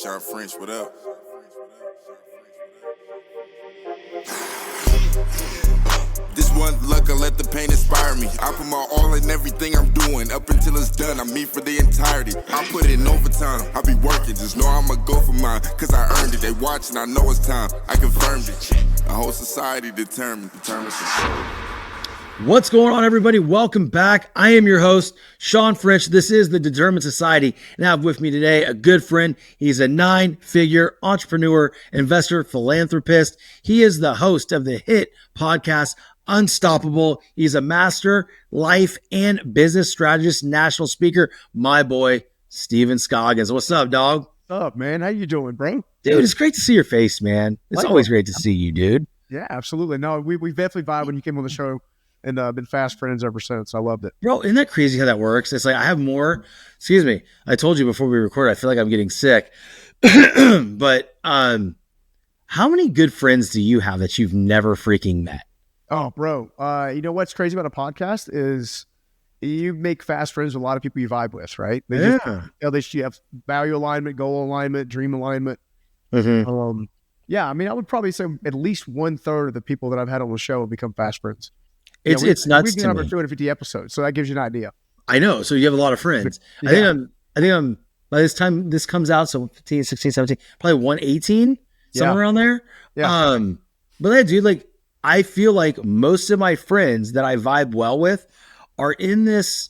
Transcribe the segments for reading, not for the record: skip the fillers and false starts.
Shawn French, what up? This one luck, I let the pain inspire me. I put my all in everything I'm doing. Up until it's done, I'm me for the entirety. I put in overtime, I be working. Just know I'ma go for mine, cause I earned it. They watching, I know it's time. I confirmed it. A whole society determined. What's going on, everybody? Welcome back. I am your host, Shawn French. This is the Determined Society, and I have with me today a good friend. He's a 9-figure entrepreneur, investor, philanthropist. He is the host of the hit podcast, Unstoppable. He's a master life and business strategist, national speaker. My boy, Stephen Scoggins. What's up, dog? What's up, man? How you doing, bro? Dude, it's great to see your face, man. It's always great to see you, dude. Yeah, absolutely. No, we definitely vibed when you came on the show, and been fast friends ever since. I loved it. Bro, isn't that crazy how that works? It's like I have more, I told you before we recorded, I feel like I'm getting sick. But how many good friends do you have that you've never freaking met? Oh, bro. You know what's crazy about a podcast is you make fast friends with a lot of people you vibe with, right? You have value alignment, goal alignment, dream alignment. Mm-hmm. Yeah, I mean, I would probably say at least 1/3 of the people that I've had on the show have become fast friends. It's nuts we've to been me. over 250 episodes, so that gives you an idea. I know. So you have a lot of friends. Yeah. I think I'm by this time this comes out, so 15, 16, 17, probably 118, somewhere around there. Yeah. But yeah, dude, like I feel like most of my friends that I vibe well with are in this,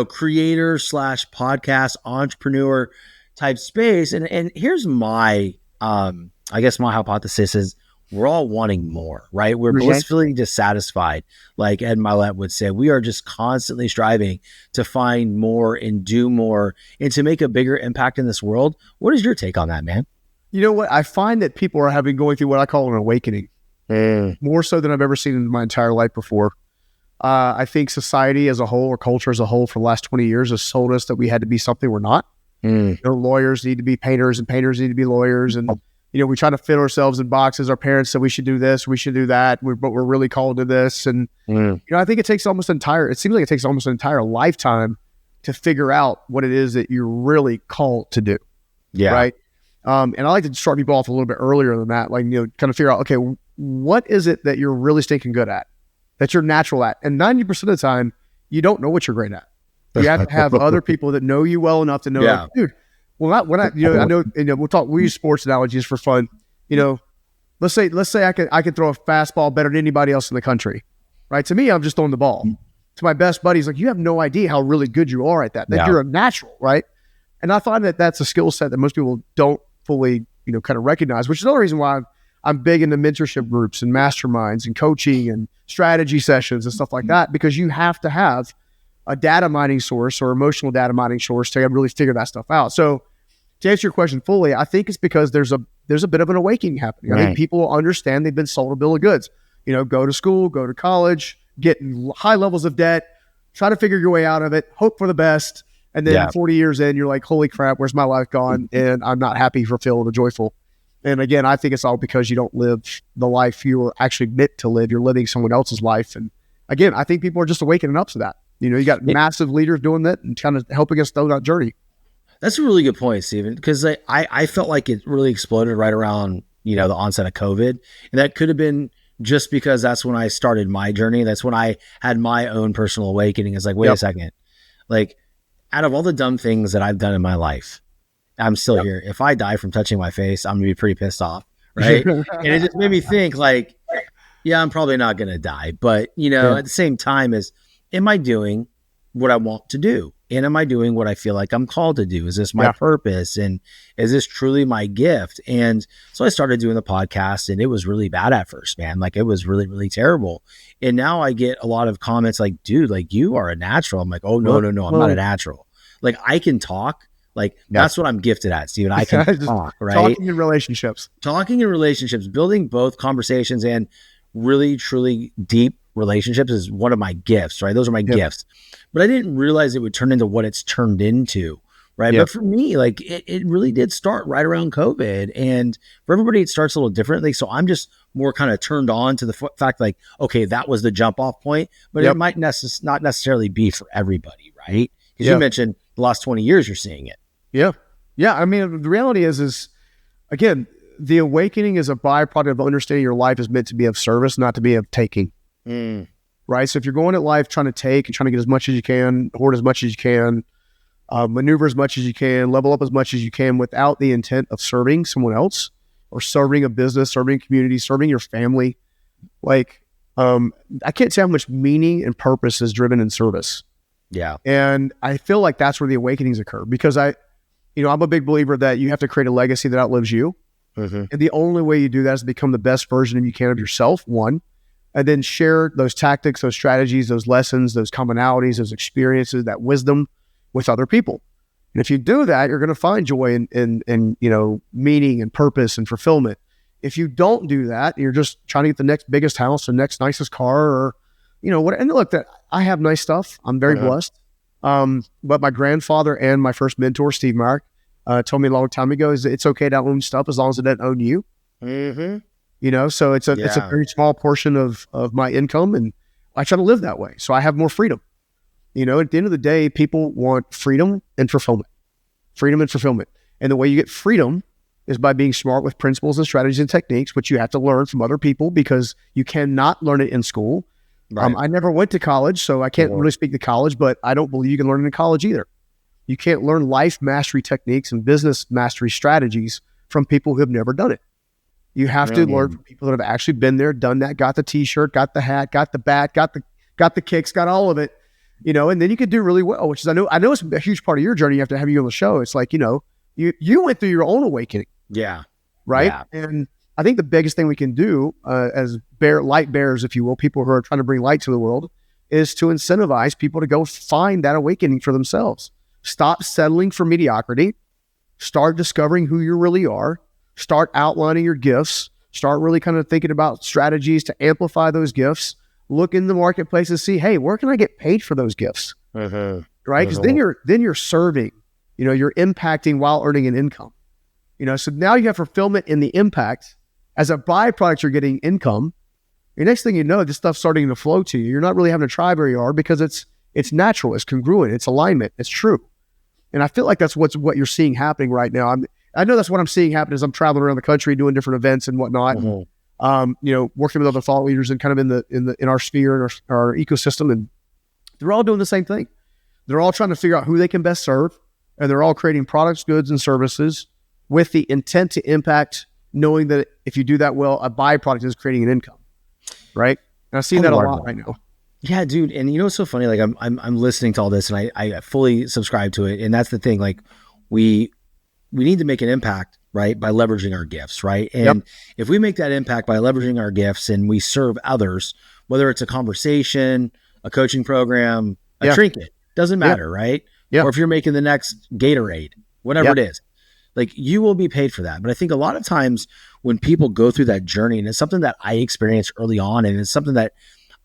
creator / podcast entrepreneur type space. And here's my I guess my hypothesis is we're all wanting more, right? We're blissfully dissatisfied. Like Ed Milet would say, we are just constantly striving to find more and do more and to make a bigger impact in this world. What is your take on that, man? You know what? I find that people are going through what I call an awakening, more so than I've ever seen in my entire life before. I think society as a whole, or culture as a whole, for the last 20 years has told us that we had to be something we're not. Lawyers need to be painters and painters need to be lawyers. And, we try to fit ourselves in boxes. Our parents said we should do this, we should do that, but we're really called to this. And, I think it seems like it takes almost an entire lifetime to figure out what it is that you're really called to do. Yeah. Right. And I like to start people off a little bit earlier than that, like, kind of figure out, okay, what is it that you're really stinking good at, that you're natural at? And 90% of the time, you don't know what you're great at. You have to have other people that know you well enough to know, like, dude, I know, we use sports analogies for fun. Let's say I could throw a fastball better than anybody else in the country, right? To me, I'm just throwing the ball. To my best buddies, like, you have no idea how really good you are at that you're a natural, right? And I find that that's a skill set that most people don't fully, kind of recognize, which is another reason why I'm big into mentorship groups and masterminds and coaching and strategy sessions and stuff like that, because you have to have a data mining source or emotional data mining source to really figure that stuff out. So to answer your question fully, I think it's because there's a bit of an awakening happening. I think people understand they've been sold a bill of goods. Go to school, go to college, get high levels of debt, try to figure your way out of it, hope for the best. And then 40 years in, you're like, holy crap, where's my life gone? And I'm not happy, fulfilled, or joyful. And again, I think it's all because you don't live the life you were actually meant to live. You're living someone else's life. And again, I think people are just awakening up to that. You got massive leaders doing that and kind of helping us through that journey. That's a really good point, Stephen, because I felt like it really exploded right around, the onset of COVID. And that could have been just because that's when I started my journey. That's when I had my own personal awakening. It's like, wait a second. Like, out of all the dumb things that I've done in my life, I'm still here. If I die from touching my face, I'm going to be pretty pissed off, right? And it just made me think, like, I'm probably not going to die. But, at the same time, am I doing what I want to do? And am I doing what I feel like I'm called to do? Is this my purpose? And is this truly my gift? And so I started doing the podcast, and it was really bad at first, man. Like, it was really, really terrible. And now I get a lot of comments like, dude, like, you are a natural. I'm like, oh, no, I'm not a natural. Like, I can talk. Like, that's what I'm gifted at, Steven. I can talk, right? Talking in relationships, building both conversations and really, truly deep relationships is one of my gifts, right? Those are my gifts. But I didn't realize it would turn into what it's turned into, right? But for me, like, it really did start right around COVID. And for everybody, it starts a little differently. So I'm just more kind of turned on to the fact, like, okay, that was the jump off point, but it might not necessarily be for everybody, right? Because you mentioned the last 20 years, you're seeing it. Yeah. Yeah. I mean, the reality is again, the awakening is a byproduct of understanding your life is meant to be of service, not to be of taking. Right. So if you're going at life trying to take and trying to get as much as you can, hoard as much as you can, maneuver as much as you can, level up as much as you can without the intent of serving someone else or serving a business, serving a community, serving your family. Like, I can't say how much meaning and purpose is driven in service. Yeah. And I feel like that's where the awakenings occur because I'm a big believer that you have to create a legacy that outlives you. And the only way you do that is to become the best version you can of yourself, one, and then share those tactics, those strategies, those lessons, those commonalities, those experiences, that wisdom with other people. And if you do that, you're going to find joy and meaning and purpose and fulfillment. If you don't do that, you're just trying to get the next biggest house, the next nicest car, or what. And look, that I have nice stuff. I'm very blessed. But my grandfather and my first mentor, Steve Mark, told me a long time ago is it's okay to own stuff as long as it doesn't own you. So it's a very small portion of my income, and I try to live that way. So I have more freedom. At the end of the day, people want freedom and fulfillment. And the way you get freedom is by being smart with principles and strategies and techniques, which you have to learn from other people because you cannot learn it in school. Right. I never went to college, so I can't really speak to college, but I don't believe you can learn it in college either. You can't learn life mastery techniques and business mastery strategies from people who have never done it. You have to learn from people that have actually been there, done that, got the t-shirt, got the hat, got the bat, got the kicks, got all of it, and then you can do really well, which is, I know it's a huge part of your journey. You have to have you on the show. It's like, you went through your own awakening. Yeah. Right. Yeah. And I think the biggest thing we can do as light bearers, if you will, people who are trying to bring light to the world, is to incentivize people to go find that awakening for themselves. Stop settling for mediocrity. Start discovering who you really are. Start outlining your gifts. Start really kind of thinking about strategies to amplify those gifts. Look in the marketplace and see, hey, where can I get paid for those gifts? Right? Because then you're serving. You're impacting while earning an income. So now you have fulfillment in the impact. As a byproduct, you're getting income. The next thing you know, this stuff's starting to flow to you. You're not really having to try very hard because it's natural, it's congruent, it's alignment, it's true. And I feel like that's what you're seeing happening right now. I know that's what I'm seeing happen as I'm traveling around the country doing different events and whatnot. Working with other thought leaders and kind of in our sphere and our ecosystem, and they're all doing the same thing. They're all trying to figure out who they can best serve, and they're all creating products, goods, and services with the intent to impact, knowing that if you do that well, a byproduct is creating an income, right? And I see that a lot right now. Yeah, dude. And what's so funny? Like I'm listening to all this, and I fully subscribe to it. And that's the thing. Like we need to make an impact, right, by leveraging our gifts, right? And if we make that impact by leveraging our gifts and we serve others, whether it's a conversation, a coaching program, a trinket, doesn't matter, right? Yeah. Or if you're making the next Gatorade, whatever it is. Like you will be paid for that. But I think a lot of times when people go through that journey, and it's something that I experienced early on, and it's something that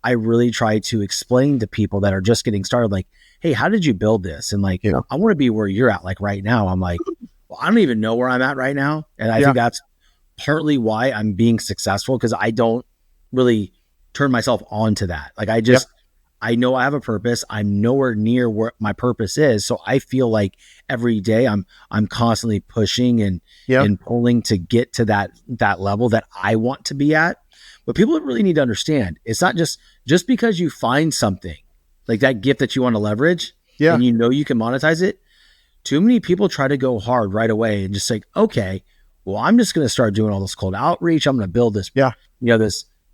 I really try to explain to people that are just getting started, like, hey, how did you build this? And like, I want to be where you're at. Like right now, I'm like, well, I don't even know where I'm at right now. And I think that's partly why I'm being successful, because I don't really turn myself on to that. Like I just, I know I have a purpose. I'm nowhere near where my purpose is. So I feel like every day I'm constantly pushing and pulling to get to that level that I want to be at. But people really need to understand, it's not just because you find something like that gift that you want to leverage and you can monetize it. Too many people try to go hard right away and just like, okay, well, I'm just going to start doing all this cold outreach. I'm going to build this,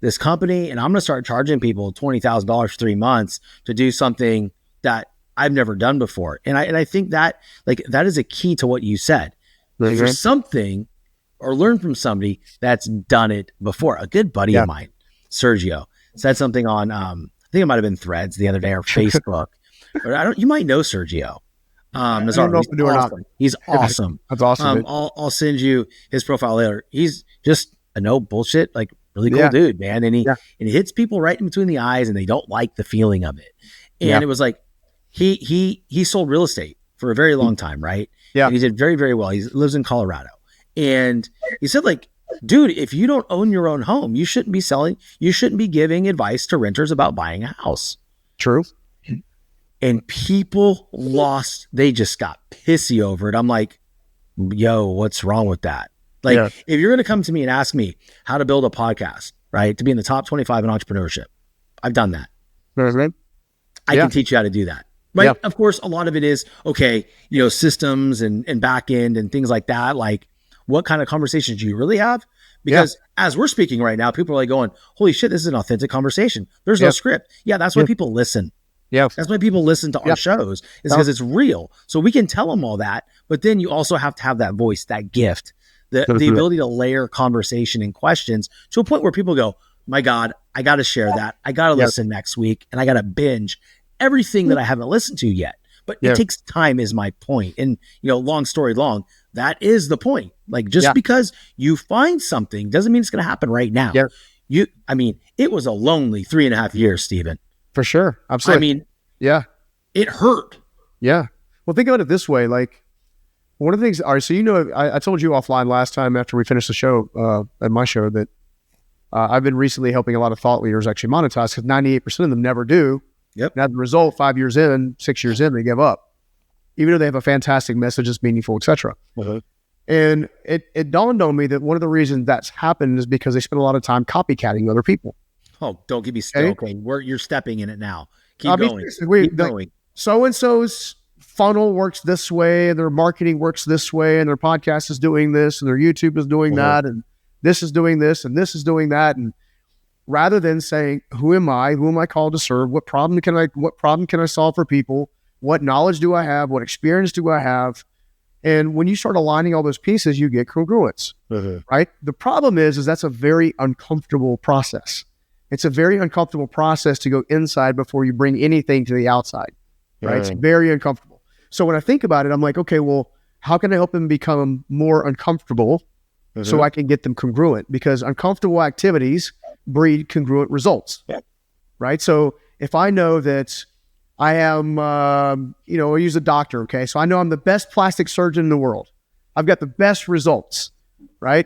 this company, and I'm going to start charging people $20,000 for 3 months to do something that I've never done before. And I think that that is a key to what you said. For something, or learn from somebody that's done it before. A good buddy of mine, Sergio, said something on, I think it might've been Threads the other day or Facebook, but you might know Sergio. I don't know if we do or not. He's awesome. That's awesome. I'll send you his profile later. He's just a no bullshit, like really cool dude, man. And he hits people right in between the eyes, and they don't like the feeling of it. And it was like, he sold real estate for a very long time. Right. Yeah. And he did very, very well. He lives in Colorado. And he said, like, dude, if you don't own your own home, you shouldn't be giving advice to renters about buying a house. True. And people they just got pissy over it. I'm like, yo, what's wrong with that? Like, if you're going to come to me and ask me how to build a podcast, right, to be in the top 25 in entrepreneurship, I've done that. I can teach you how to do that. Right. Yeah. Of course, a lot of it is, okay, systems and back end and things like that. Like, what kind of conversations do you really have? Because as we're speaking right now, people are like going, holy shit, this is an authentic conversation. There's no script. Yeah, that's why people listen. Yeah. That's why people listen to our shows, is because it's real. So we can tell them all that, but then you also have to have that voice, that gift, the ability to layer conversation and questions to a point where people go, my God, I got to share that. I got to listen next week, and I got to binge everything that I haven't listened to yet. But it takes time, is my point. And, long story long, that is the point. Like, just because you find something doesn't mean it's going to happen right now. Yeah. It was a lonely 3.5 years, Stephen. For sure. Absolutely. It hurt. Yeah. Well, think about it this way. Like, one of the things, all right, so I told you offline last time after we finished the show, at my show, that I've been recently helping a lot of thought leaders actually monetize, because 98% of them never do. Yep. And as a result, 5 years in, 6 years in, they give up, even though they have a fantastic message that's meaningful, etc. And it dawned on me that one of the reasons that's happened is because they spend a lot of time copycatting other people. Oh, don't get me started. Okay, you're stepping in it now. Keep going. Keep going. So-and-so's funnel works this way, and their marketing works this way, and their podcast is doing this, and their YouTube is doing that, and this is doing this, and this is doing that. And rather than saying, who am I? Who am I called to serve? What problem can I solve for people? What knowledge do I have? What experience do I have? And when you start aligning all those pieces, you get congruence, right? The problem is that's a very uncomfortable process. It's a very uncomfortable process to go inside before you bring anything to the outside, right? It's very uncomfortable. So when I think about it, I'm like, okay, well, how can I help them become more uncomfortable so I can get them congruent? Because uncomfortable activities breed congruent results, right? So if I know that I am, I use a doctor, okay? So I know I'm the best plastic surgeon in the world. I've got the best results, right?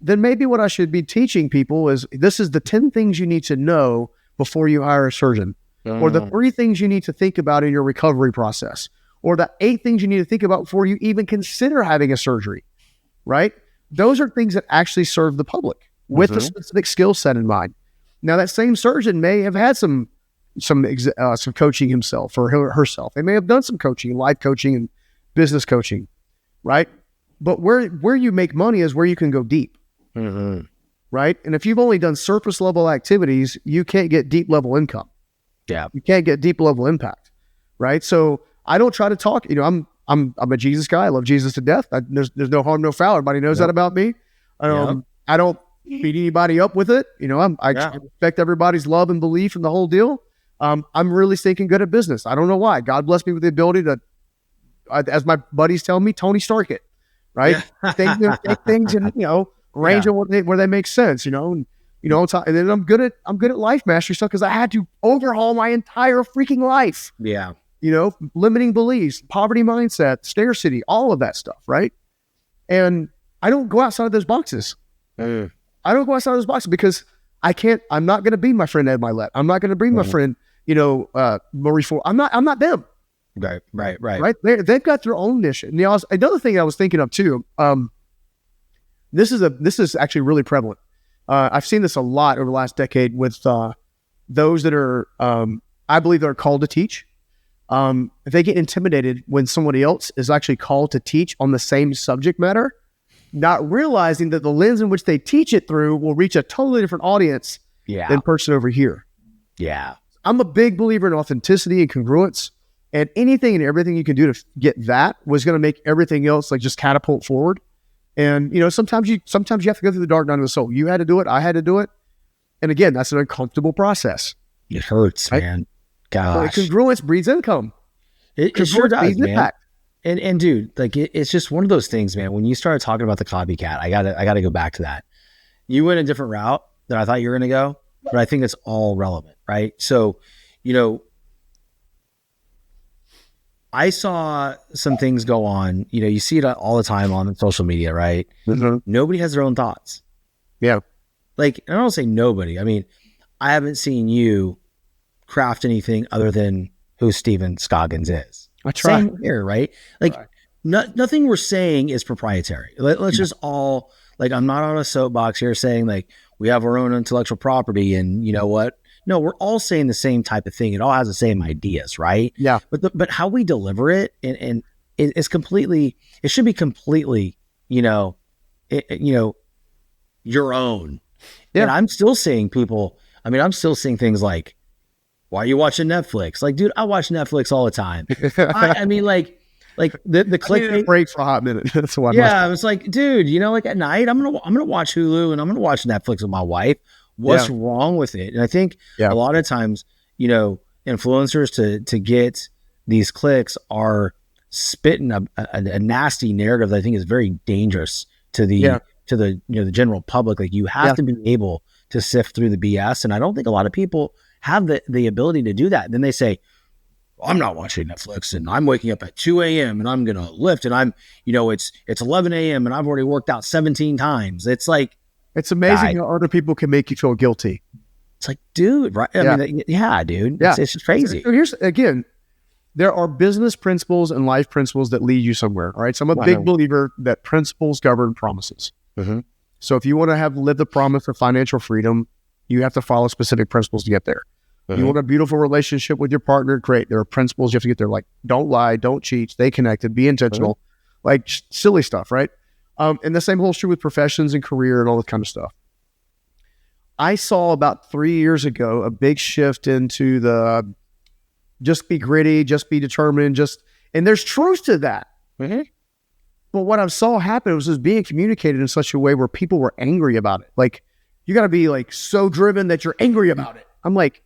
Then maybe what I should be teaching people is, this is the 10 things you need to know before you hire a surgeon, or the 3 things you need to think about in your recovery process, or the 8 things you need to think about before you even consider having a surgery, right? Those are things that actually serve the public with a specific skill set in mind. Now, that same surgeon may have had some coaching himself or herself. They may have done some coaching, life coaching and business coaching, right? But where you make money is where you can go deep, right? And if you've only done surface level activities, you can't get deep level income. Yeah, you can't get deep level impact, right? So I don't try to talk. I'm a Jesus guy. I love Jesus to death. There's no harm, no foul. Everybody knows that about me. I don't beat anybody up with it. I respect everybody's love and belief in the whole deal. I'm really stinking good at business. I don't know why. God blessed me with the ability to, as my buddies tell me, Tony Stark it, right? Take things and arrange them where they make sense. And then I'm good at life mastery stuff, because I had to overhaul my entire freaking life. Yeah. Limiting beliefs, poverty mindset, scarcity, all of that stuff, right? And I don't go outside of those boxes. I don't go outside of those boxes because I'm not going to be my friend Ed Milet. I'm not going to be my friend, Marie Ford. I'm not them. Right. They've got their own niche. And another thing I was thinking of too, this is actually really prevalent. I've seen this a lot over the last decade with those that are, I believe they're called to teach. They get intimidated when somebody else is actually called to teach on the same subject matter, not realizing that the lens in which they teach it through will reach a totally different audience than person over here. Yeah. I'm a big believer in authenticity and congruence, and anything and everything you can do to get that was going to make everything else like just catapult forward. And, sometimes you have to go through the dark night of the soul. You had to do it. I had to do it. And again, that's an uncomfortable process. It hurts, right? Man. Gosh. So congruence breeds income. It sure does, man. Impact. And dude, like it's just one of those things, man. When you started talking about the copycat, I gotta go back to that. You went a different route than I thought you were gonna go, but I think it's all relevant, right? So, I saw some things go on. You see it all the time on social media, right? Nobody has their own thoughts. Yeah. Like, and I don't say nobody. I mean, I haven't seen you craft anything other than who Stephen Scoggins is. I try. Same here, right? Like, nothing we're saying is proprietary. Let's just all, like, I'm not on a soapbox here saying like we have our own intellectual property and you know what? No, we're all saying the same type of thing. It all has the same ideas, right? Yeah. But how we deliver it and it's completely, it should be completely, your own. Yeah. And I'm still seeing people, I'm still seeing things like, why are you watching Netflix? Like, dude, I watch Netflix all the time. Like the clickbait break for a hot minute. That's why. Yeah, I was like, dude, like at night I'm gonna watch Hulu and I'm gonna watch Netflix with my wife. What's wrong with it? And I think a lot of times, influencers to get these clicks are spitting a nasty narrative that I think is very dangerous to the the general public. Like you have to be able to sift through the BS, and I don't think a lot of people have the ability to do that. And then they say, I'm not watching Netflix and I'm waking up at 2 a.m. and I'm going to lift and I'm, it's 11 a.m. and I've already worked out 17 times. It's like, it's amazing how other people can make you feel guilty. It's like, dude, right? I mean, dude, it's just crazy. So here's, again, there are business principles and life principles that lead you somewhere. All right. So I'm a big believer that principles govern promises. Mm-hmm. So if you want to live the promise of financial freedom, you have to follow specific principles to get there. You want a beautiful relationship with your partner? Great. There are principles you have to get there. Like, don't lie, don't cheat, stay connected, be intentional, like silly stuff, right? And the same holds true with professions and career and all that kind of stuff. I saw about 3 years ago a big shift into the just be gritty, just be determined, and there's truth to that. Mm-hmm. But what I saw happen was just being communicated in such a way where people were angry about it. Like, you got to be like so driven that you're angry about it. I'm like,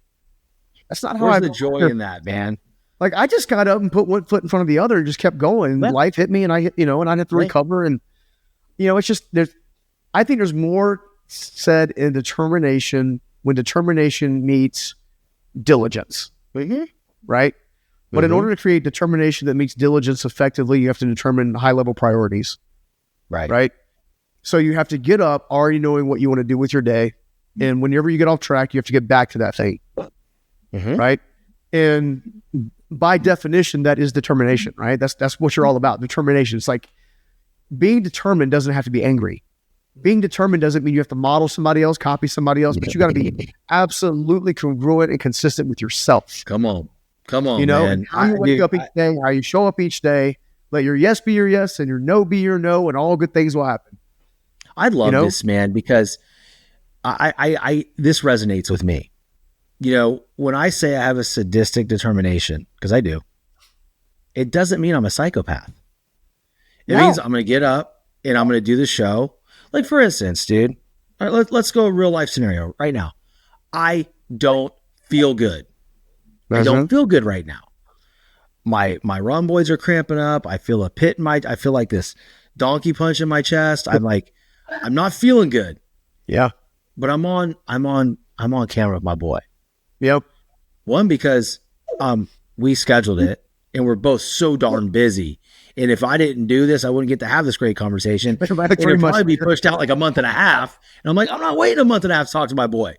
that's not how Where's the joy in that, man? Like, I just got up and put one foot in front of the other and just kept going. And life hit me and I hit, and I had to recover. And, it's just, I think there's more said in determination when determination meets diligence. Mm-hmm. Right? But in order to create determination that meets diligence effectively, you have to determine high level priorities. Right. Right? So you have to get up already knowing what you want to do with your day. And whenever you get off track, you have to get back to that thing. Mm-hmm. Right. And by definition, that is determination, right? That's what you're all about. Determination. It's like being determined doesn't have to be angry. Being determined doesn't mean you have to model somebody else, copy somebody else, but you got to be absolutely congruent and consistent with yourself. Come on, man. How you wake up each day, how you show up each day, let your yes be your yes and your no be your no, and all good things will happen. I love this, man, because I this resonates with me. When I say I have a sadistic determination, because I do, it doesn't mean I'm a psychopath. It means I'm going to get up and I'm going to do the show. Like, for instance, dude, all right, let's go a real life scenario right now. I don't feel good. I don't feel good right now. My rhomboids are cramping up. I feel a pit in I feel like this donkey punch in my chest. I'm like, I'm not feeling good. Yeah. But I'm on camera with my boy. Yep. One, because we scheduled it and we're both so darn busy. And if I didn't do this, I wouldn't get to have this great conversation. It'd probably be pushed out like a month and a half. And I'm like, I'm not waiting a month and a half to talk to my boy.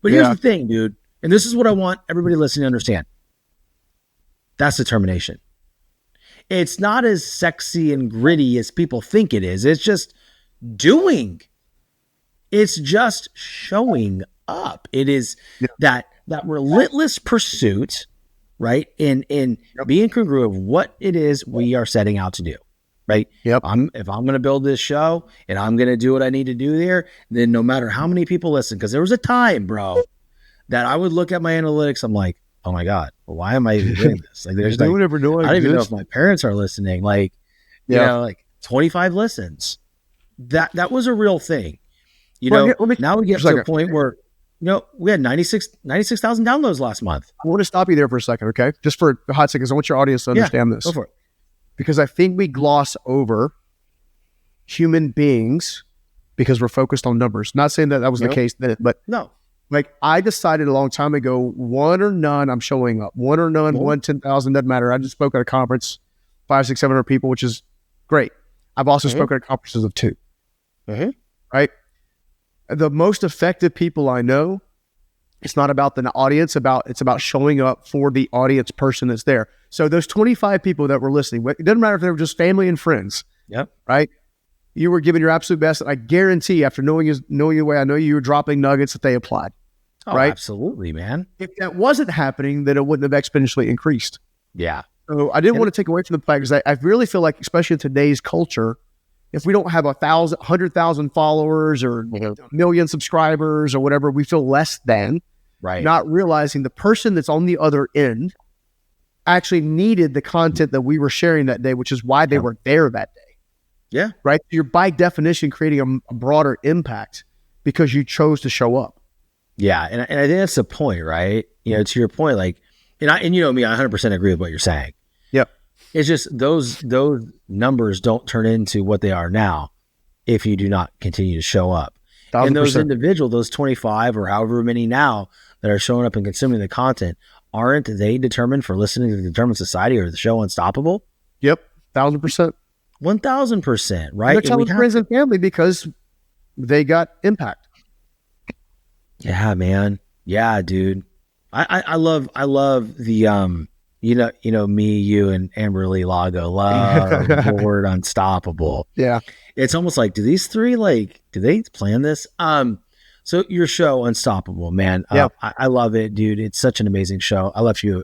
But here's the thing, dude. And this is what I want everybody listening to understand. That's determination. It's not as sexy and gritty as people think it is. It's just doing. It's just showing up. It is that relentless pursuit, right? In being congruent of what it is we are setting out to do, right? Yep. If I'm going to build this show and I'm going to do what I need to do there, then no matter how many people listen, because there was a time, bro, that I would look at my analytics. I'm like, oh my God, why am I even doing this? Like, there's like, I don't even know if my parents are listening. Like, like 25 listens. That was a real thing. Now we get to a point where, we had 96,000 downloads last month. I want to stop you there for a second, okay? Just for a hot second. I want your audience to understand this. Go for it. Because I think we gloss over human beings because we're focused on numbers. Not saying that was the case then, but no. Like, I decided a long time ago, one or none, I'm showing up. One or none, 10,000, doesn't matter. I just spoke at a conference, 500, 600, 700 people, which is great. I've also spoken at conferences of 2. Right? The most effective people I know It's not about the audience, it's about showing up for the audience person that's there. So those 25 people that were listening, it doesn't matter if they were just family and friends. Yep. Right. You were giving your absolute best. And I guarantee after knowing you the way I know you were dropping nuggets that they applied. Oh, right. Absolutely, man. If that wasn't happening, then it wouldn't have exponentially increased. Yeah. So I didn't want to take away from the fact, because I really feel like, especially in today's culture, if we don't have 100,000 followers or a million subscribers or whatever, we feel less than. Right. Not realizing the person that's on the other end actually needed the content that we were sharing that day, which is why they were there that day. Yeah. Right. You're by definition creating a broader impact because you chose to show up. Yeah. And I think that's the point, right? You know, to your point, like, and you know me, I 100% agree with what you're saying. Yep. It's just those numbers don't turn into what they are now if you do not continue to show up. 1,000%. And those individuals, those 25 or however many now that are showing up and consuming the content, aren't they determined for listening to the Determined Society or the show Unstoppable? Yep. 1,000%. 1,000%, right? They're telling friends and family because they got impact. Yeah, man. Yeah, dude. I love the you know me, you, and Amberly Lago love the word unstoppable. Yeah. It's almost like, do these three, like, do they plan this? So your show Unstoppable, man. I love it, dude. It's such an amazing show. I left you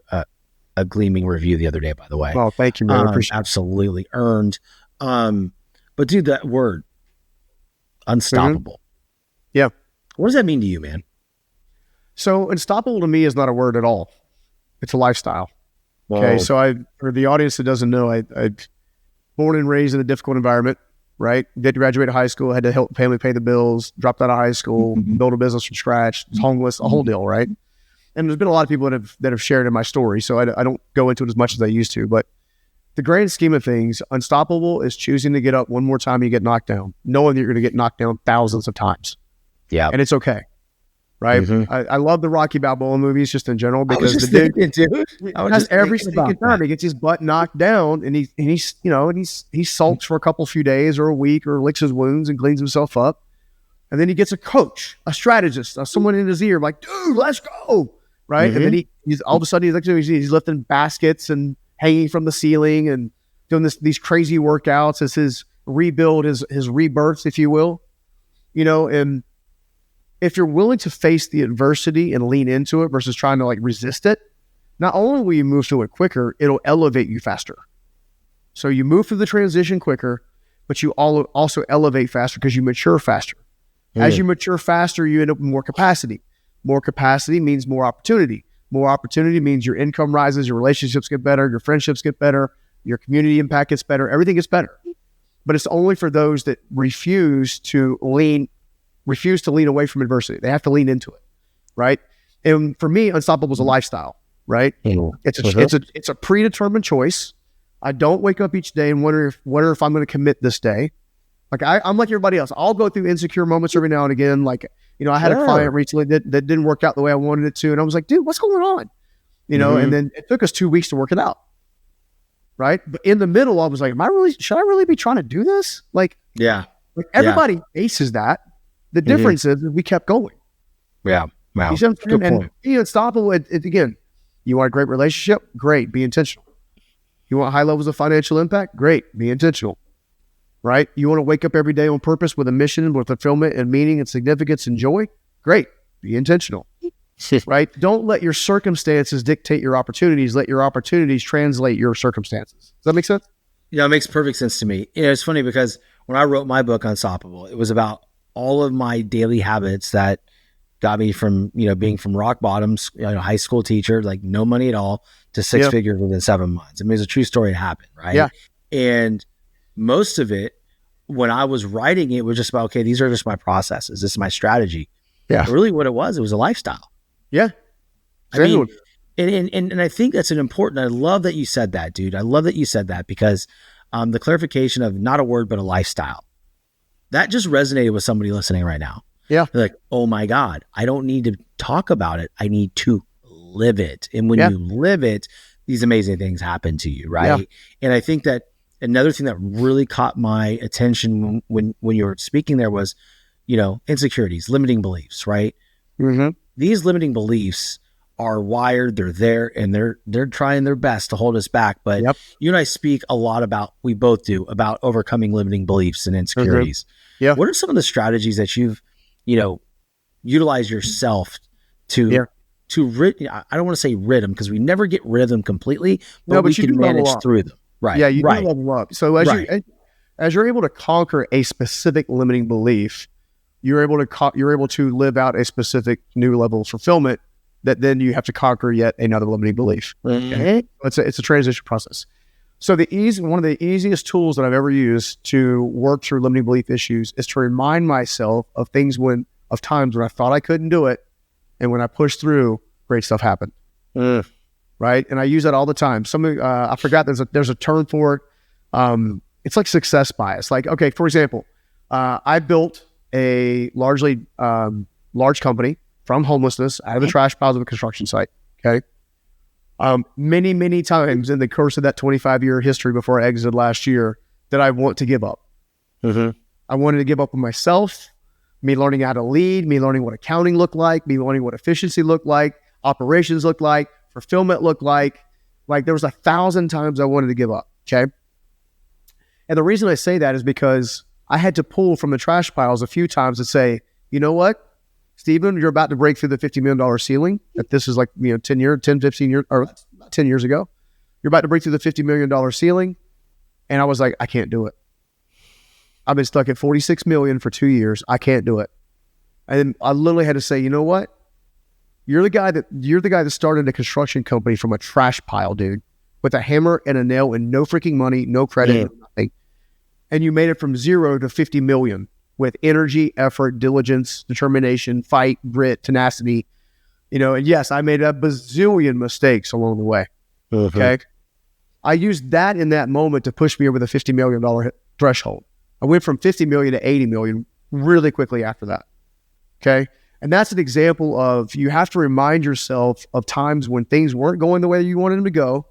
a gleaming review the other day, by the way. Oh, thank you, man. I appreciate it. Absolutely earned. But dude, that word unstoppable. Yeah. What does that mean to you, man? So unstoppable to me is not a word at all. It's a lifestyle. Whoa. Okay. So for the audience that doesn't know, I born and raised in a difficult environment, right? Did graduate high school, had to help family pay the bills, dropped out of high school, built a business from scratch, was homeless, a whole deal, right? And there's been a lot of people that have shared in my story, so I don't go into it as much as I used to, but the grand scheme of things, unstoppable is choosing to get up one more time you get knocked down, knowing that you're going to get knocked down thousands of times. Yeah. And it's okay. Right. Mm-hmm. I love the Rocky Balboa movies just in general, because the dude has every stinking time he gets his butt knocked down and he sulks for a couple few days or a week or licks his wounds and cleans himself up. And then he gets a coach, a strategist, someone in his ear like, dude, let's go. Right. Mm-hmm. And then he's all of a sudden he's lifting baskets and hanging from the ceiling and doing these crazy workouts as his rebuild, his rebirth, if you will, and if you're willing to face the adversity and lean into it versus trying to like resist it, not only will you move through it quicker, it'll elevate you faster. So you move through the transition quicker, but you also elevate faster because you mature faster. As you mature faster, you end up with more capacity. More capacity means more opportunity. More opportunity means your income rises, your relationships get better, your friendships get better, your community impact gets better, everything gets better. But it's only for those that refuse to lean away from adversity. They have to lean into it, right? And for me, unstoppable is a lifestyle, right? It's a predetermined choice. I don't wake up each day and wonder if I'm going to commit this day. Like I'm like everybody else. I'll go through insecure moments every now and again. Like, I had a client recently that didn't work out the way I wanted it to. And I was like, dude, what's going on? And then it took us 2 weeks to work it out. Right. But in the middle, I was like, should I really be trying to do this? Like, everybody faces that. The difference is we kept going. Yeah. Wow. You see what I'm saying? And being unstoppable, again, you want a great relationship? Great. Be intentional. You want high levels of financial impact? Great. Be intentional. Right? You want to wake up every day on purpose with a mission, with fulfillment and meaning and significance and joy? Great. Be intentional. Right? Don't let your circumstances dictate your opportunities. Let your opportunities translate your circumstances. Does that make sense? Yeah, it makes perfect sense to me. It's funny because when I wrote my book, Unstoppable, it was about all of my daily habits that got me from, being from rock bottoms, high school teacher, like no money at all, to six figures within 7 months. I mean, it's a true story. It happened. Right. Yeah. And most of it, when I was writing it, was just about, okay, these are just my processes. This is my strategy. Yeah. But really what it was a lifestyle. Yeah. I mean, and I think that's I love that you said that, dude. I love that you said that because the clarification of not a word, but a lifestyle. That just resonated with somebody listening right now. Yeah. They're like, oh my God, I don't need to talk about it. I need to live it. And when you live it, these amazing things happen to you. Right. Yeah. And I think that another thing that really caught my attention when you were speaking there was, insecurities, limiting beliefs. Right. Mm-hmm. these limiting beliefs are wired, they're there, and they're trying their best to hold us back. But you and I speak a lot about, we both do, about overcoming limiting beliefs and insecurities. Yeah. What are some of the strategies that you've, utilized yourself to rid? I don't want to say rid them, because we never get rid of them completely, but we can manage through them. Right. Yeah, you do level up. So as you're able to conquer a specific limiting belief, you're able to live out a specific new level of fulfillment that then you have to conquer yet another limiting belief. Okay? It's a transition process. So one of the easiest tools that I've ever used to work through limiting belief issues is to remind myself of times when I thought I couldn't do it, and when I pushed through, great stuff happened. Right? And I use that all the time. I forgot there's a term for it. It's like success bias. Like, okay, for example, I built a large company from homelessness out of the trash piles of a construction site. Okay. Many, many times in the course of that 25-year history before I exited last year, that I want to give up. I wanted to give up on myself, me learning how to lead, me learning what accounting looked like, me learning what efficiency looked like, operations looked like, fulfillment looked like. Like, there was 1,000 times I wanted to give up. Okay. And the reason I say that is because I had to pull from the trash piles a few times and say, you know what, Stephen, you're about to break through the $50 million ceiling. If this is 10 years ago, you're about to break through the $50 million ceiling. And I was like, I can't do it. I've been stuck at 46 million for 2 years. I can't do it. And I literally had to say, you know what? You're the guy that started a construction company from a trash pile, dude, with a hammer and a nail and no freaking money, no credit, nothing. And you made it from 0 to 50 million. With energy, effort, diligence, determination, fight, grit, tenacity, and yes, I made a bazillion mistakes along the way. Okay. I used that in that moment to push me over the $50 million threshold. I went from 50 million to 80 million really quickly after that. Okay. And that's an example of, you have to remind yourself of times when things weren't going the way you wanted them to go,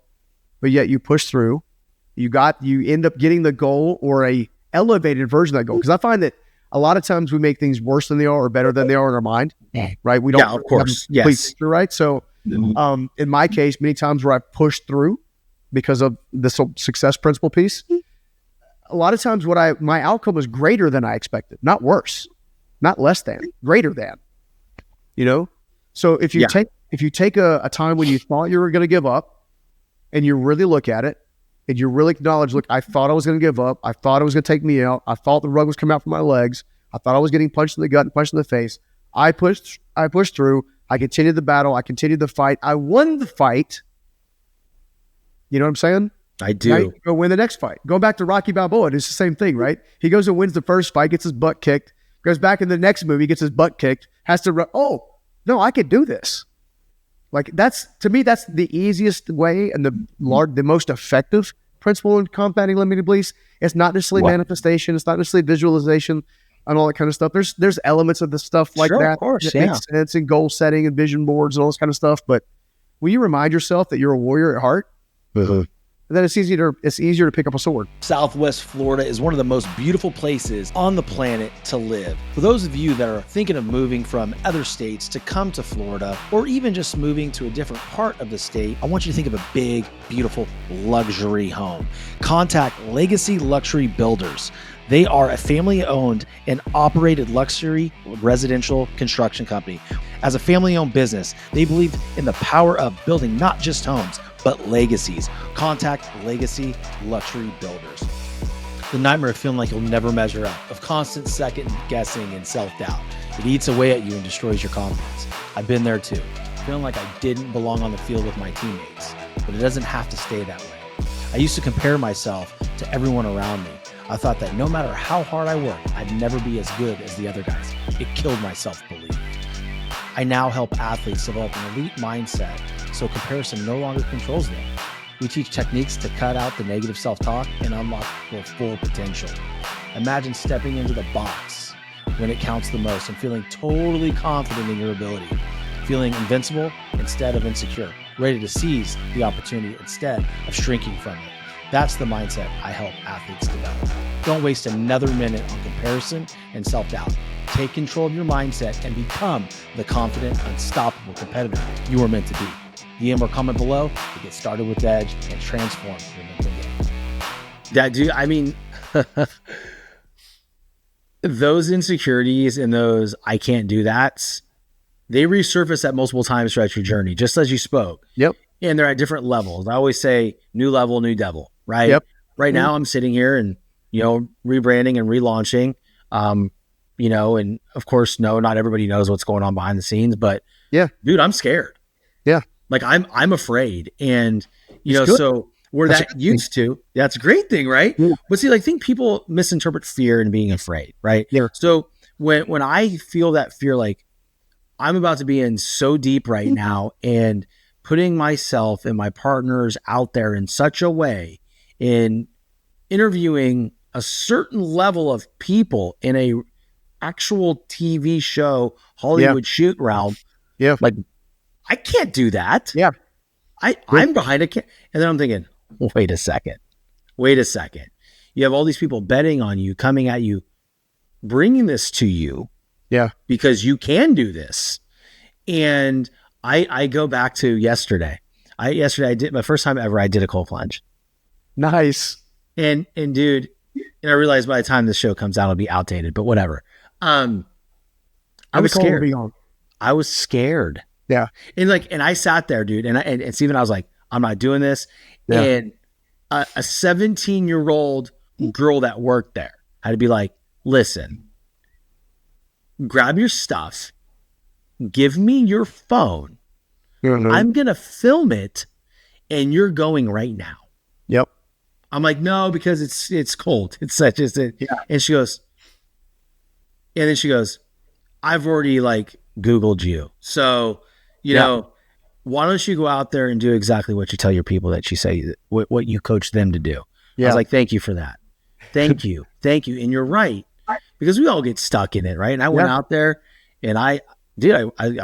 but yet you pushed through. You end up getting the goal or a elevated version of that goal. Because I find that a lot of times we make things worse than they are or better than they are in our mind, right? We don't. Yeah, of course. Yes. Picture, right. So, in my case, many times where I pushed through because of the success principle piece, a lot of times my outcome was greater than I expected, not worse, not less than, greater than. So if you take a time when you thought you were going to give up, and you really look at it, and you really acknowledge, look, I thought I was going to give up. I thought it was going to take me out. I thought the rug was coming out from my legs. I thought I was getting punched in the gut and punched in the face. I pushed through. I continued the battle. I continued the fight. I won the fight. You know what I'm saying? I do. Now you go win the next fight. Going back to Rocky Balboa, it's the same thing, right? He goes and wins the first fight, gets his butt kicked, goes back in the next movie, gets his butt kicked, has to run. Oh, no, I could do this. Like, to me, that's the easiest way and the most effective principle in combating limiting beliefs. It's not necessarily manifestation. It's not necessarily visualization and all that kind of stuff. There's elements of this stuff like that. Of course, that makes sense, and goal setting and vision boards and all this kind of stuff. But will you remind yourself that you're a warrior at heart? Then it's easier to pick up a sword. Southwest Florida is one of the most beautiful places on the planet to live. For those of you that are thinking of moving from other states to come to Florida, or even just moving to a different part of the state, I want you to think of a big, beautiful luxury home. Contact Legacy Luxury Builders. They are a family-owned and operated luxury residential construction company. As a family-owned business, they believe in the power of building not just homes, but legacies. Contact Legacy Luxury Builders. The nightmare of feeling like you'll never measure up, of constant second guessing and self-doubt. It eats away at you and destroys your confidence. I've been there too, feeling like I didn't belong on the field with my teammates, but it doesn't have to stay that way. I used to compare myself to everyone around me. I thought that no matter how hard I worked, I'd never be as good as the other guys. It killed my self-belief. I now help athletes develop an elite mindset so comparison no longer controls them. We teach techniques to cut out the negative self-talk and unlock their full potential. Imagine stepping into the box when it counts the most and feeling totally confident in your ability, feeling invincible instead of insecure, ready to seize the opportunity instead of shrinking from it. That's the mindset I help athletes develop. Don't waste another minute on comparison and self-doubt. take control of your mindset and become the confident, unstoppable competitor you are meant to be. DM or comment below to get started with Edge and transform your mental game. That dude, I mean, those insecurities and those I can't do that, they resurface at multiple times throughout your journey, just as you spoke. Yep. And they're at different levels. I always say new level, new devil, right? Yep. Right now I'm sitting here and, rebranding and relaunching, and of course, no, not everybody knows what's going on behind the scenes, but yeah, dude, I'm scared. Yeah. Like I'm afraid. And, It's good. so we're That's that used to, that's a great thing, right? Yeah. But see, I think people misinterpret fear and being afraid, right? Yeah. So when I feel that fear, like I'm about to be in so deep right now and putting myself and my partners out there in such a way in interviewing a certain level of people in a actual TV show, Hollywood shoot realm. Yeah. Like I can't do that. Yeah. I'm behind a and then I'm thinking, wait a second. You have all these people betting on you, coming at you, bringing this to you. Yeah. Because you can do this. And I go back to yesterday. Yesterday I did my first time ever. I did a cold plunge. Nice. And dude, and I realize by the time this show comes out, it'll be outdated, but whatever. I was scared. I was scared. Yeah. And I sat there, dude. And Stephen, I was like, I'm not doing this. Yeah. And a 17-year-old girl that worked there had to be like, listen, grab your stuff, give me your phone. Mm-hmm. I'm going to film it and you're going right now. Yep. I'm like, no, because it's cold. It's such as it. Yeah. And then she goes, I've already like Googled you. So, why don't you go out there and do exactly what you tell your people that you say, what you coach them to do. Yeah. I was like, thank you for that. Thank you. Thank you. And you're right, because we all get stuck in it. Right. And I went out there and I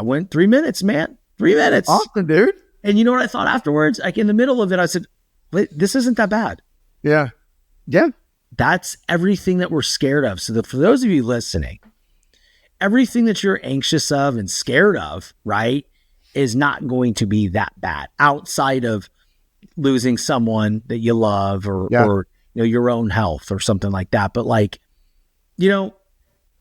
went 3 minutes, man, 3 minutes. Awesome, dude. And you know what I thought afterwards? Like in the middle of it, I said, wait, this isn't that bad. Yeah. Yeah. That's everything that we're scared of. So for those of you listening, everything that you're anxious of and scared of, right, is not going to be that bad outside of losing someone that you love or your own health or something like that. But do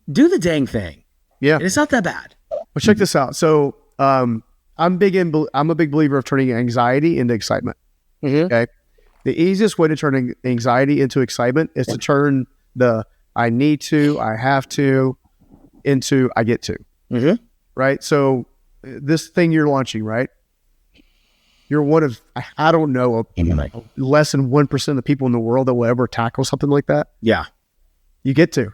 the dang thing. Yeah. And it's not that bad. Well, check this out. So, I'm a big believer of turning anxiety into excitement. Mm-hmm. Okay. The easiest way to turn anxiety into excitement is to turn the I need to, I have to into I get to. Mm-hmm. Right. So this thing you're launching, right? You're one of, I don't know, less than 1% of the people in the world that will ever tackle something like that. Yeah. You get to.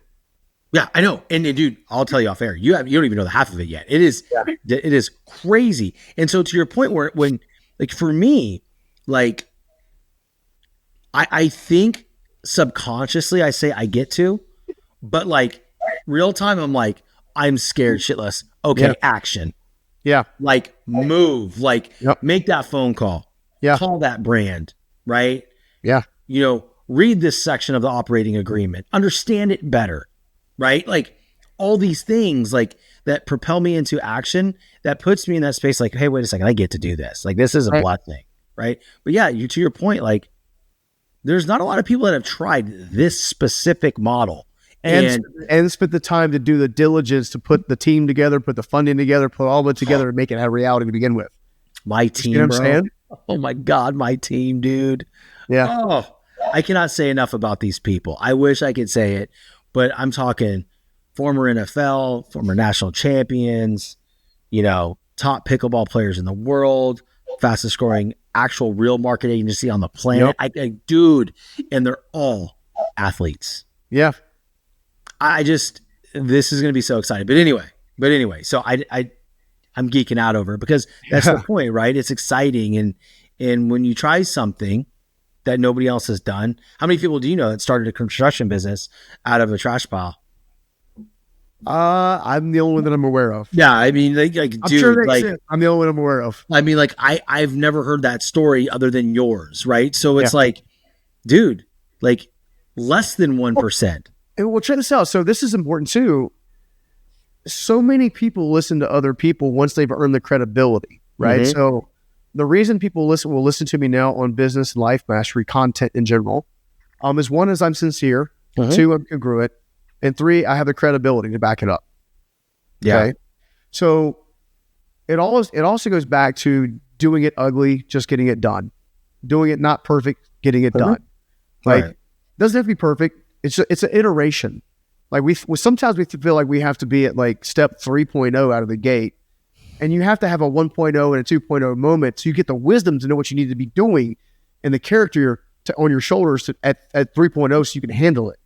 Yeah, I know. And dude, I'll tell you off air, you don't even know the half of it yet. It is crazy. And so to your point when for me, I think subconsciously I say I get to, but real time, I'm scared shitless. Okay. Action. Yeah. Move, make that phone call. Yeah. Call that brand, right? Yeah. Read this section of the operating agreement, understand it better, right? All these things that propel me into action, that puts me in that space. Hey, wait a second, I get to do this. This is a blessing, right? But yeah, to your point, there's not a lot of people that have tried this specific model and spent the time to do the diligence to put the team together, put the funding together, put all of it together and make it a reality to begin with. My team, you know what I'm saying? Oh my God, my team, dude. Yeah. Oh, I cannot say enough about these people. I wish I could say it, but I'm talking former NFL, former national champions, top pickleball players in the world, fastest scoring actual real market agency on the planet. Yep. Dude, and they're all athletes. Yeah. this is going to be so exciting. But anyway, so I'm geeking out over it because that's the point, right? It's exciting. And when you try something that nobody else has done, how many people do you know that started a construction business out of a trash pile? I'm the only one that I'm aware of. Yeah, I mean, I'm dude, sure I'm the only one I'm aware of. I mean, I've never heard that story other than yours, right? So it's dude, less than 1%. And we'll check this out. So this is important too. so many people listen to other people once they've earned the credibility, right? Mhm. So the reason people will listen to me now on business and life mastery content in general, is one is I'm sincere, Mhm. 2 I'm congruent, and 3 I have the credibility to back it up. Yeah. Okay, so it also goes back to doing it ugly, just getting it done, doing it not perfect, getting it done. Like Right. doesn't have to be perfect. It's an iteration. Like sometimes we feel like we have to be at like step 3.0 out of the gate, and you have to have a 1.0 and a 2.0 moment so you get the wisdom to know what you need to be doing and the character on your shoulders at 3.0 so you can handle it.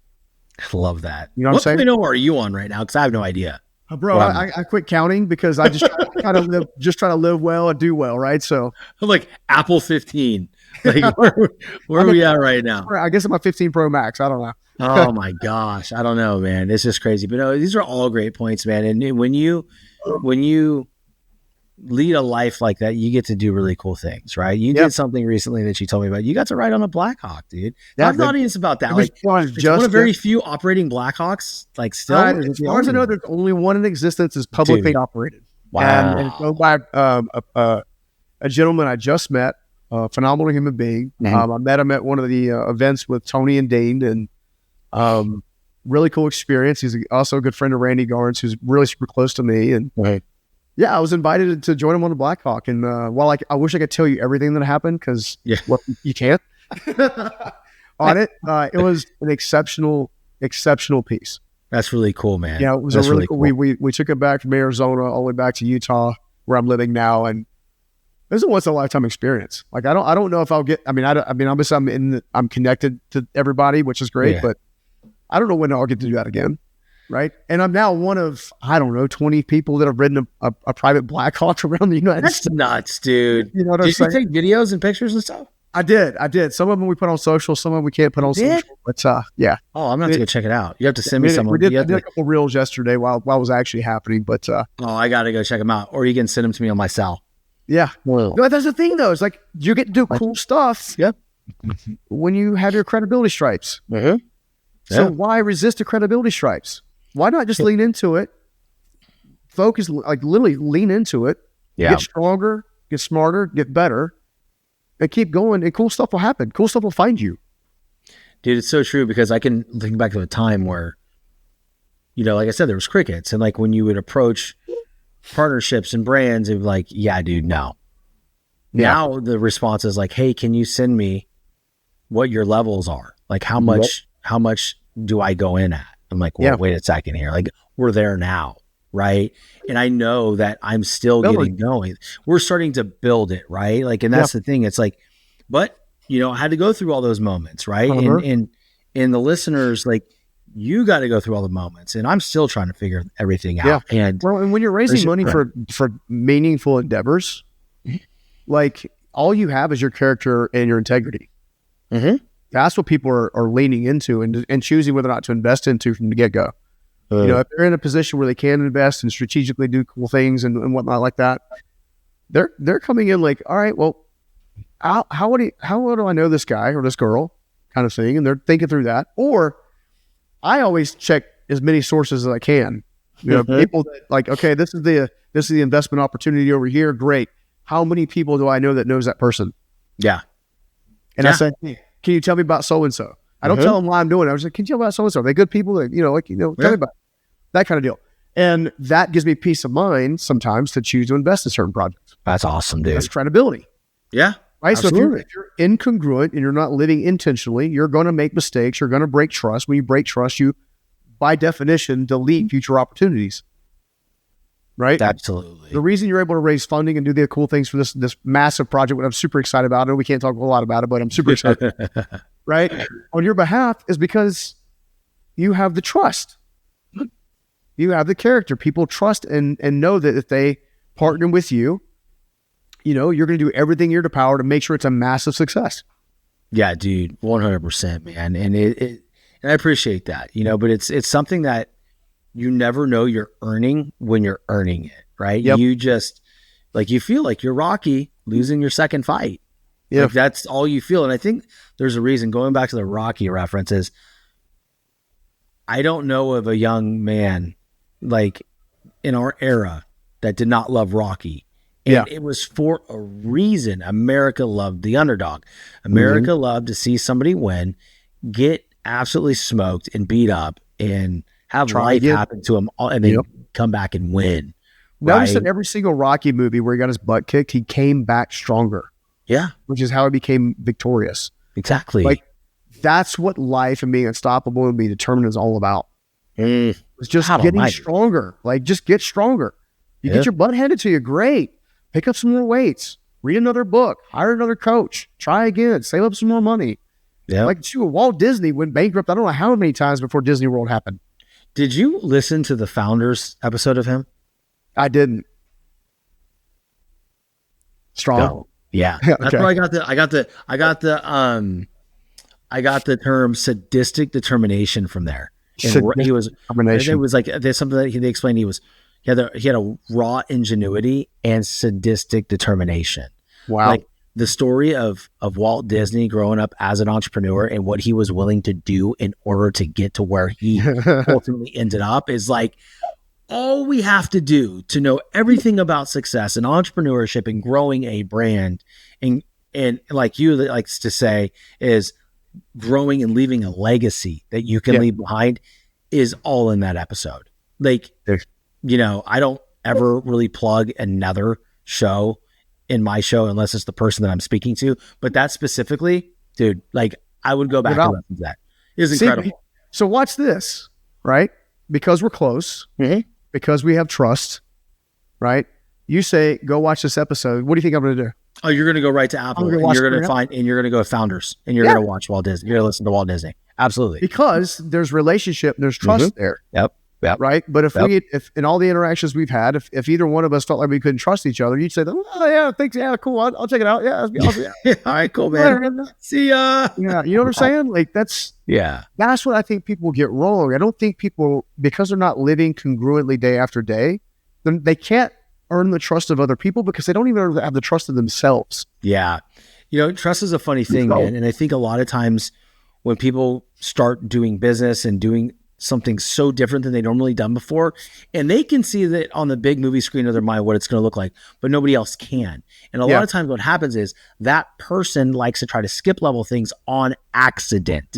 I love that. You know what I'm saying? 0 are you on right now? Because I have no idea. Bro, Wow. I quit counting because I just try to live well and do well, right? So I'm like Apple 15. Like where are we at right now? I guess I'm a 15 Pro Max. I don't know. Oh my gosh. I don't know, man. It's just crazy. But no, these are all great points, man. And when you lead a life like that, you get to do really cool things, right? You did something recently that you told me about. You got to ride on a Blackhawk, dude. Talk to the audience about that. Like, it's one of very few operating Blackhawks, like still. As far as I know, there's only one in existence is publicly operated. Wow. And it's owned by a gentleman I just met, a phenomenal human being. I met him at one of the events with Tony and Dane, and really cool experience. He's also a good friend of Randy Garnes, who's really super close to me. And yeah, I was invited to join him on the Blackhawk. And while I wish I could tell you everything that happened, because you can't on it, it was an exceptional piece. That's really cool, man. Yeah, it was really cool. We took it back from Arizona all the way back to Utah, where I'm living now, and it was a once in a lifetime experience. Like I don't know if I'll get. I mean, obviously I'm connected to everybody, which is great, but I don't know when I'll get to do that again. Right. And I'm now one of, 20 people that have ridden a private Blackhawk around the United States. That's nuts, dude. You know what I'm saying? Did you take videos and pictures and stuff? I did. Some of them we put on social, some of them we can't put on social. But yeah. Oh, I'm going to have to go check it out. You have to send me some. We did a couple reels yesterday while it was actually happening. But I got to go check them out. Or you can send them to me on my cell. Yeah. No, that's the thing, though. It's like you get to do cool stuff when you have your credibility stripes. Mm-hmm. So why resist the credibility stripes? Why not just lean into it? Focus, like literally lean into it. Yeah. Get stronger, get smarter, get better, and keep going. And cool stuff will happen. Cool stuff will find you. Dude, it's so true because I can think back to a time where, like I said, there was crickets. And like when you would approach partnerships and brands, it would be like, yeah, dude, no. Yeah. Now the response is like, hey, can you send me what your levels are? Like how much do I go in at? I'm like, well, wait a second here. Like we're there now, right? And I know that I'm still getting going. We're starting to build it, right? Like, and that's the thing. It's like, but I had to go through all those moments, right? And the listeners, like, you got to go through all the moments, and I'm still trying to figure everything out. And when you're raising money for meaningful endeavors, like all you have is your character and your integrity. Mm-hmm. That's what people are leaning into and choosing whether or not to invest into from the get-go. If they're in a position where they can invest and strategically do cool things and whatnot like that, they're coming in like, all right, well, how do I know this guy or this girl kind of thing? And they're thinking through that. Or I always check as many sources as I can. People that like, okay, this is the investment opportunity over here. Great. How many people do I know that knows that person? Yeah. And I said, hey, can you tell me about so-and-so? I don't tell them why I'm doing it. I was like, can you tell me about so-and-so? Are they good people? Tell me about it. That kind of deal. And that gives me peace of mind sometimes to choose to invest in certain projects. That's awesome, dude. That's credibility. Yeah. Right. Absolutely. So if you're incongruent and you're not living intentionally, you're going to make mistakes. You're going to break trust. When you break trust, you, by definition, delete future opportunities. Right? Absolutely. The reason you're able to raise funding and do the cool things for this massive project, what I'm super excited about, I know we can't talk a lot about it, but I'm super excited, right? On your behalf is because you have the trust. You have the character. People trust and know that if they partner with you, you're going to do everything in your power to make sure it's a massive success. Yeah, dude, 100%, man. And and I appreciate that, but it's something that you never know you're earning when you're earning it, right? Yep. You just you feel like you're Rocky losing your second fight. Yeah. Like that's all you feel. And I think there's a reason, going back to the Rocky references, I don't know of a young man in our era that did not love Rocky. And it was for a reason. America loved the underdog. America loved to see somebody win, get absolutely smoked and beat up, and have life happen to him, and then come back and win. Notice in every single Rocky movie where he got his butt kicked, he came back stronger. Yeah. Which is how he became victorious. Exactly. Like, that's what life and being unstoppable and being determined is all about. It's just getting stronger. Like, just get stronger. You get your butt handed to you, great. Pick up some more weights. Read another book. Hire another coach. Try again. Save up some more money. Yeah. Like, Walt Disney went bankrupt I don't know how many times before Disney World happened. Did you listen to the Founders episode of him? I didn't. Strong. No. Yeah. That's where I got the term sadistic determination from there. And he was determination. It was like there's something that they explained. He had a raw ingenuity and sadistic determination. Wow. Like the story of Walt Disney growing up as an entrepreneur and what he was willing to do in order to get to where he ultimately ended up is like, all we have to do to know everything about success and entrepreneurship and growing a brand and like you likes to say is growing and leaving a legacy that you can leave behind is all in that episode. Like, I don't ever really plug another show in my show unless it's the person that I'm speaking to, but that specifically, dude, like I would go back and listen to that. It is incredible. So watch this, right? Because we're close, because we have trust, right? You say, go watch this episode. What do you think I'm going to do? Oh, you're going to go right to Apple and you're going to find, and you're going to go to Founders and you're going to watch Walt Disney. You're going to listen to Walt Disney. Absolutely. Because there's relationship, there's trust there. Yep. Right. But if if in all the interactions we've had, if either one of us felt like we couldn't trust each other, you'd say, oh yeah, thanks. Yeah, cool. I'll check it out. Yeah. All right, cool, man. See ya. Yeah. You know what I'm saying? Like that's what I think people get wrong. I don't think people, because they're not living congruently day after day, then they can't earn the trust of other people because they don't even have the trust of themselves. Yeah. Trust is a funny thing, man. And I think a lot of times when people start doing business and doing something so different than they normally done before, and they can see that on the big movie screen of their mind what it's going to look like, but nobody else can. And a lot of times what happens is that person likes to try to skip level things on accident.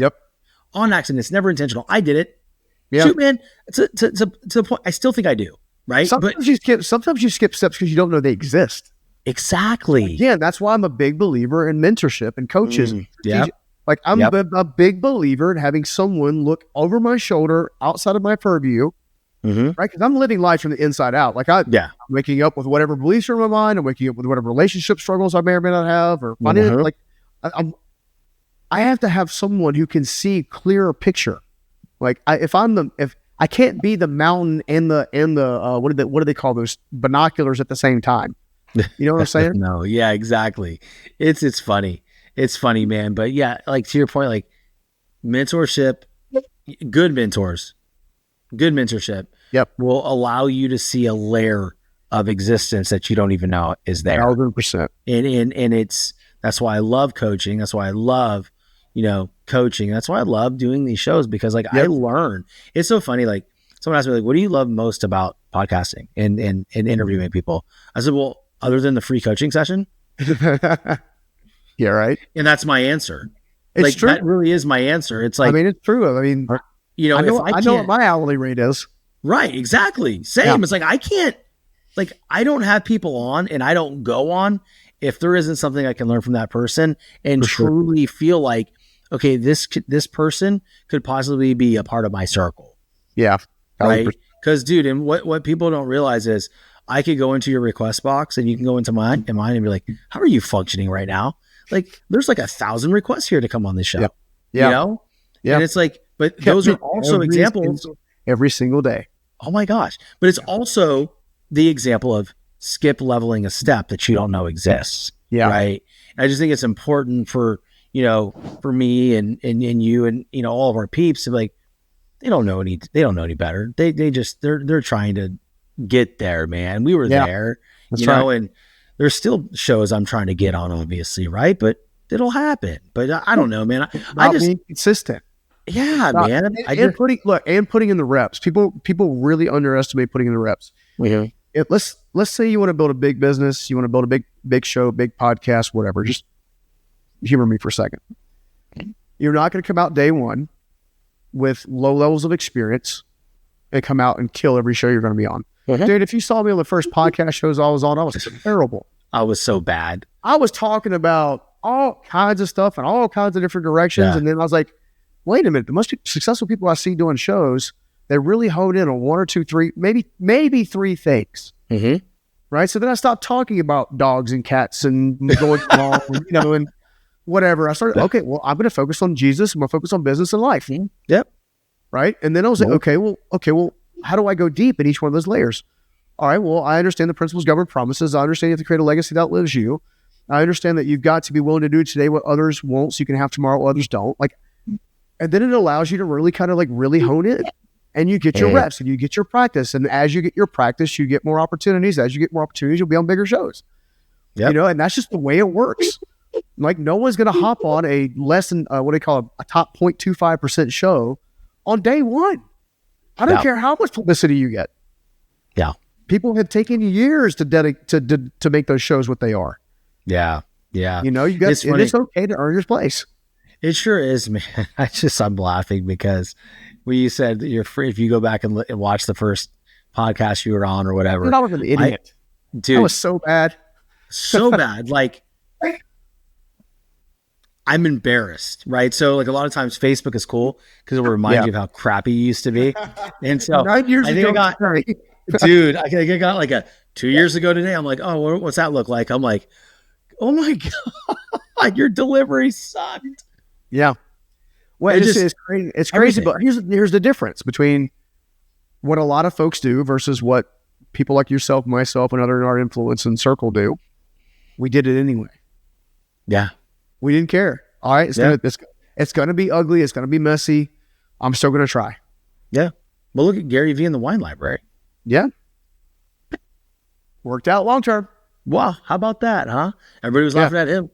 On accident. It's never intentional. I did it. Shoot, man. To the point, I still think I do. Right? Sometimes you skip steps because you don't know they exist. Exactly. Yeah, that's why I'm a big believer in mentorship and coaches. Like I'm a big believer in having someone look over my shoulder outside of my purview, right? Because I'm living life from the inside out. Like I'm waking up with whatever beliefs are in my mind. I'm waking up with whatever relationship struggles I may or may not have, or like I have to have someone who can see clearer picture. Like if I can't be the mountain and the what do they call those binoculars at the same time? You know what I'm saying? No, yeah, exactly. It's funny. It's funny, man. But yeah, like to your point, like mentorship, good mentors, good mentorship will allow you to see a layer of existence that you don't even know is there. 100%. And that's why I love coaching. That's why I love, coaching. That's why I love doing these shows because like I learn. It's so funny. Like someone asked me like, what do you love most about podcasting and interviewing people? I said, well, other than the free coaching session. Yeah, right. And that's my answer. It's like, true. That really is my answer. It's like, I mean, it's true. I mean, I know what my hourly rate is. Right. Exactly. Same. Yeah. It's like, I don't have people on and I don't go on if there isn't something I can learn from that person and truly feel like, okay, this person could possibly be a part of my circle. Yeah. 100%. Right. Because dude, and what people don't realize is I could go into your request box and you can go into mine and be like, how are you functioning right now? Like there's like 1,000 requests here to come on this show. Yeah. And it's like, but those are also examples every single day. Oh my gosh. But it's also the example of skip leveling a step that you don't know exists. Yeah. Right. And I just think it's important for me and you and, all of our peeps to be like, they don't know any better. They're trying to get there, man. We were there, and there's still shows I'm trying to get on, obviously, right? But it'll happen. But I don't know, man. I just being consistent. Yeah, man. And putting in the reps. People really underestimate putting in the reps. Let's say you want to build a big business, you want to build a big show, big podcast, whatever. Just humor me for a second. You're not going to come out day one with low levels of experience and come out and kill every show you're going to be on. Dude, if you saw me on the first podcast shows I was on, I was terrible. I was so bad. I was talking about all kinds of stuff and all kinds of different directions. And then I was like, wait a minute, the most successful people I see doing shows, they really hone in on one or two, three, maybe three things. Right? So then I stopped talking about dogs and cats and going wrong, and whatever. I started, okay, well, I'm going to focus on Jesus. I'm going to focus on business and life. Yep. Right? And then I was like, okay, well, how do I go deep in each one of those layers? All right, well, I understand the principles govern promises. I understand you have to create a legacy that outlives you. I understand that you've got to be willing to do today what others won't, so you can have tomorrow what others don't. And then it allows you to really kind of really hone in, and you get your reps and you get your practice. And as you get your practice, you get more opportunities. As you get more opportunities, you'll be on bigger shows. Yep. And that's just the way it works. No one's going to hop on a less than what they call a top 0.25% show on day one. I don't care how much publicity you get. Yeah. People have taken years to make those shows what they are. Yeah. Yeah. You got, it's okay to earn your place. It sure is, man. I'm laughing because when you said that you're free, if you go back and watch the first podcast you were on or whatever. Dude, I was an idiot. Dude. I was so bad. So bad. I'm embarrassed, right? So a lot of times Facebook is cool because it will remind you of how crappy you used to be. And so 9 years ago, I think I got 2 years ago today. I'm like, oh, what's that look like? I'm like, oh my God, your delivery sucked. Yeah. Well, it's crazy. It's crazy, but here's the difference between what a lot of folks do versus what people like yourself, myself, and other in our influence and circle do. We did it anyway. Yeah. We didn't care. All right. It's going to be ugly. It's going to be messy. I'm still going to try. Yeah. Well, look at Gary Vee in the wine library. Yeah. Worked out long term. Wow. How about that, huh? Everybody was laughing at him.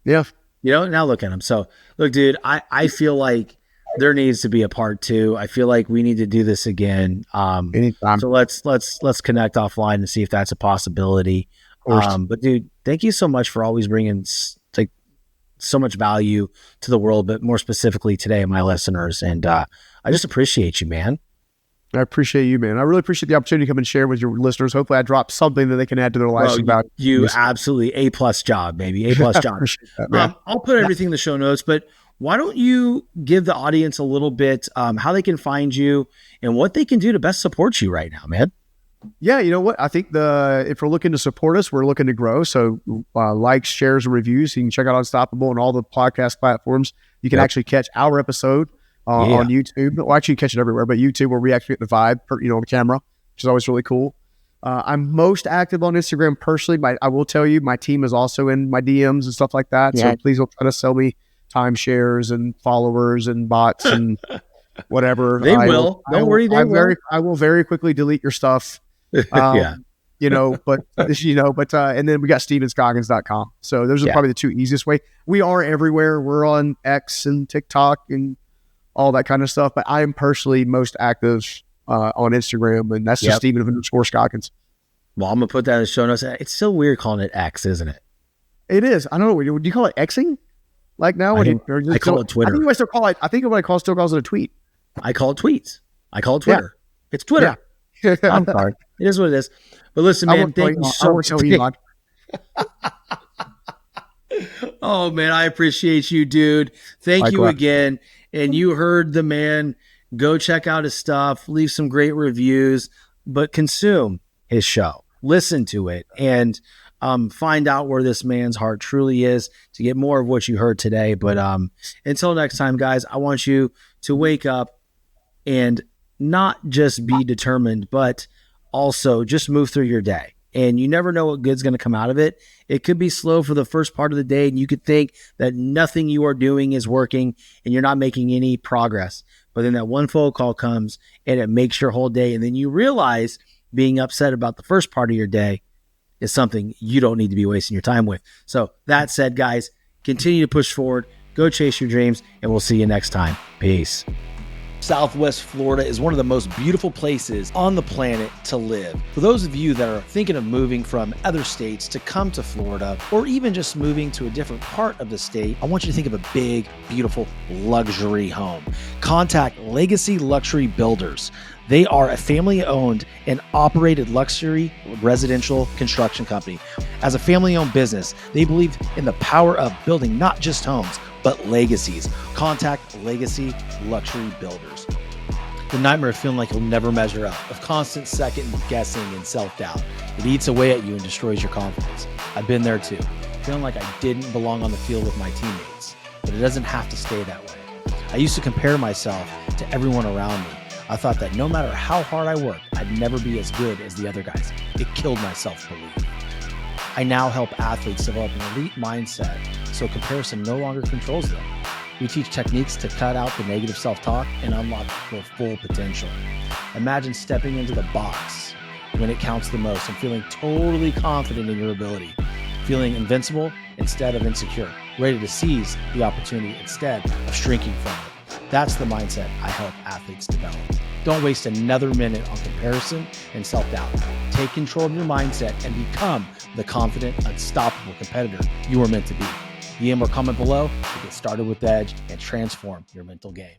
Yeah. Now look at him. So look, dude, I feel like there needs to be a part 2. I feel like we need to do this again. Anytime. So let's connect offline and see if that's a possibility. But dude, thank you so much for always bringing so much value to the world, but more specifically today, my listeners. And I just appreciate you, man. I appreciate you, man. I really appreciate the opportunity to come and share with your listeners. Hopefully I dropped something that they can add to their lives. You absolutely A+ job, baby. A+ job. That, I'll put everything in the show notes, but why don't you give the audience a little bit how they can find you and what they can do to best support you right now, man? Yeah, you know what? I think if we're looking to support us, we're looking to grow. So likes, shares, and reviews. You can check out Unstoppable on all the podcast platforms. You can actually catch our episode on YouTube. Well, actually catch it everywhere, but YouTube where we actually get the vibe, on camera, which is always really cool. I'm most active on Instagram personally. I will tell you, my team is also in my DMs and stuff like that. So please don't try to sell me timeshares and followers and bots and whatever. They will. Don't worry. I will very quickly delete your stuff. And then we got StephenScoggins.com. So those are probably the two easiest way. We are everywhere. We're on X and TikTok and all that kind of stuff. But I am personally most active on Instagram, and that's just Stephen_Scoggins. Well, I'm gonna put that in the show notes. It's still weird calling it X, isn't it? It is. I don't know. Do you call it Xing? Like now, I call it Twitter. I think I still call it. I think what I still calls it a tweet. I call it tweets. I call it Twitter. Yeah. It's Twitter. Yeah. I'm sorry. It is what it is. But listen, man, thank you so much. Oh man, I appreciate you, dude. Thank you again. And you heard the man. Go check out his stuff. Leave some great reviews, but consume his show. Listen to it and find out where this man's heart truly is to get more of what you heard today. But until next time, guys, I want you to wake up and not just be determined, but also just move through your day. And you never know what good's going to come out of it. It could be slow for the first part of the day, and you could think that nothing you are doing is working and you're not making any progress. But then that one phone call comes and it makes your whole day. And then you realize being upset about the first part of your day is something you don't need to be wasting your time with. So that said, guys, continue to push forward, go chase your dreams, and we'll see you next time. Peace. Southwest Florida is one of the most beautiful places on the planet to live. For those of you that are thinking of moving from other states to come to Florida, or even just moving to a different part of the state, I want you to think of a big, beautiful luxury home. Contact Legacy Luxury Builders. They are a family-owned and operated luxury residential construction company. As a family-owned business, they believe in the power of building not just homes, but legacies. Contact Legacy Luxury Builders. The nightmare of feeling like you'll never measure up, of constant second guessing and self-doubt. It eats away at you and destroys your confidence. I've been there too, feeling like I didn't belong on the field with my teammates, but it doesn't have to stay that way. I used to compare myself to everyone around me. I thought that no matter how hard I worked, I'd never be as good as the other guys. It killed my self-belief. I now help athletes develop an elite mindset so comparison no longer controls them. We teach techniques to cut out the negative self-talk and unlock their full potential. Imagine stepping into the box when it counts the most and feeling totally confident in your ability, feeling invincible instead of insecure, ready to seize the opportunity instead of shrinking from it. That's the mindset I help athletes develop. Don't waste another minute on comparison and self-doubt. Take control of your mindset and become the confident, unstoppable competitor you are meant to be. DM or comment below to get started with Edge and transform your mental game.